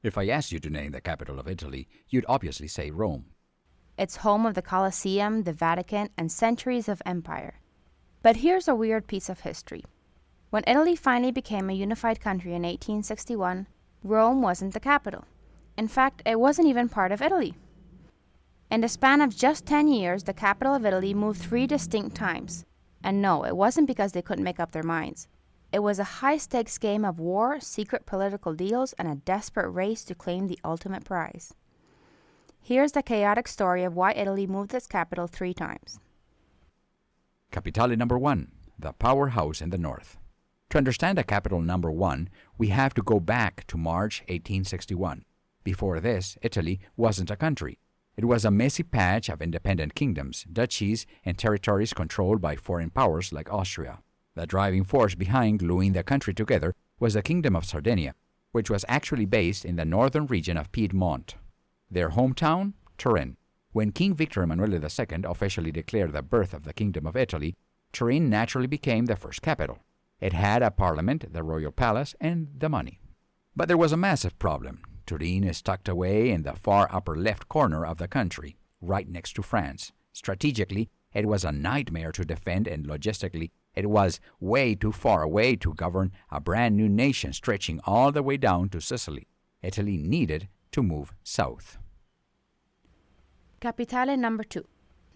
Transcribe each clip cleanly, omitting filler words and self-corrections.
If I asked you to name the capital of Italy, you'd obviously say Rome. It's home of the Colosseum, the Vatican, and centuries of empire. But here's a weird piece of history. When Italy finally became a unified country in 1861, Rome wasn't the capital. In fact, it wasn't even part of Italy. In the span of just 10 years, the capital of Italy moved 3 distinct times. And no, it wasn't because they couldn't make up their minds. It was a high-stakes game of war, secret political deals, and a desperate race to claim the ultimate prize. Here's the chaotic story of why Italy moved its capital 3 times. Capitale number 1, the powerhouse in the north. To understand the capital number 1, we have to go back to March 1861. Before this, Italy wasn't a country. It was a messy patch of independent kingdoms, duchies, and territories controlled by foreign powers like Austria. The driving force behind gluing the country together was the Kingdom of Sardinia, which was actually based in the northern region of Piedmont. Their hometown, Turin. When King Victor Emmanuel II officially declared the birth of the Kingdom of Italy, Turin naturally became the first capital. It had a parliament, the royal palace, and the money. But there was a massive problem. Turin is tucked away in the far upper left corner of the country, right next to France. Strategically, it was a nightmare to defend, and logistically, it was way too far away to govern a brand new nation stretching all the way down to Sicily. Italy needed to move south. Capitale number 2,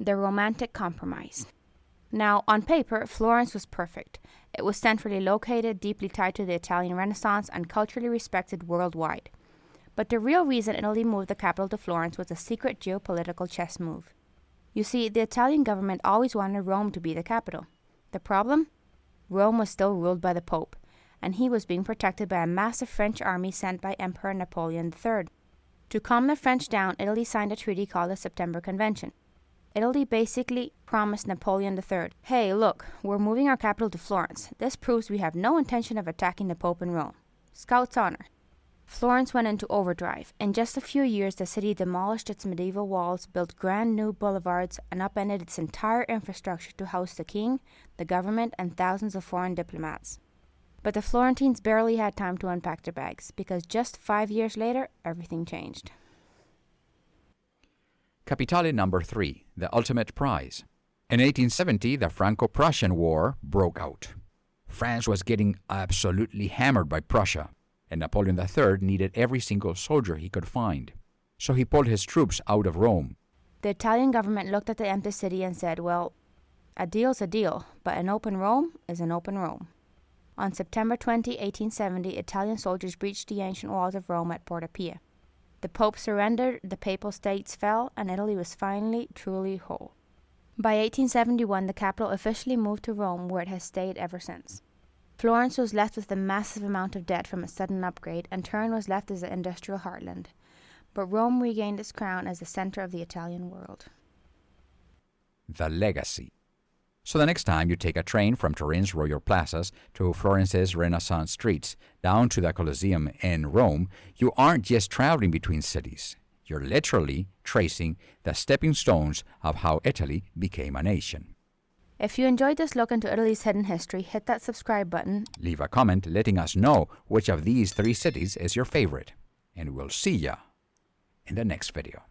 the Romantic Compromise. Now, on paper, Florence was perfect. It was centrally located, deeply tied to the Italian Renaissance, and culturally respected worldwide. But the real reason Italy moved the capital to Florence was a secret geopolitical chess move. You see, the Italian government always wanted Rome to be the capital. The problem? Rome was still ruled by the Pope, and he was being protected by a massive French army sent by Emperor Napoleon III. To calm the French down, Italy signed a treaty called the September Convention. Italy basically promised Napoleon III, hey, look, we're moving our capital to Florence. This proves we have no intention of attacking the Pope in Rome. Scout's honor. Florence went into overdrive. In just a few years, the city demolished its medieval walls, built grand new boulevards, and upended its entire infrastructure to house the king, the government, and thousands of foreign diplomats. But the Florentines barely had time to unpack their bags, because just 5 years later, everything changed. Capitale number 3, the ultimate prize. In 1870, the Franco-Prussian War broke out. France was getting absolutely hammered by Prussia, and Napoleon III needed every single soldier he could find. So he pulled his troops out of Rome. The Italian government looked at the empty city and said, well, a deal's a deal, but an open Rome is an open Rome. On September 20, 1870, Italian soldiers breached the ancient walls of Rome at Porta Pia. The Pope surrendered, the Papal States fell, and Italy was finally truly whole. By 1871, the capital officially moved to Rome, where it has stayed ever since. Florence was left with a massive amount of debt from a sudden upgrade, and Turin was left as the industrial heartland. But Rome regained its crown as the center of the Italian world. The legacy. So the next time you take a train from Turin's royal plazas to Florence's Renaissance streets, down to the Colosseum in Rome, you aren't just traveling between cities. You're literally tracing the stepping stones of how Italy became a nation. If you enjoyed this look into Italy's hidden history, hit that subscribe button. Leave a comment letting us know which of these 3 cities is your favorite. And we'll see ya in the next video.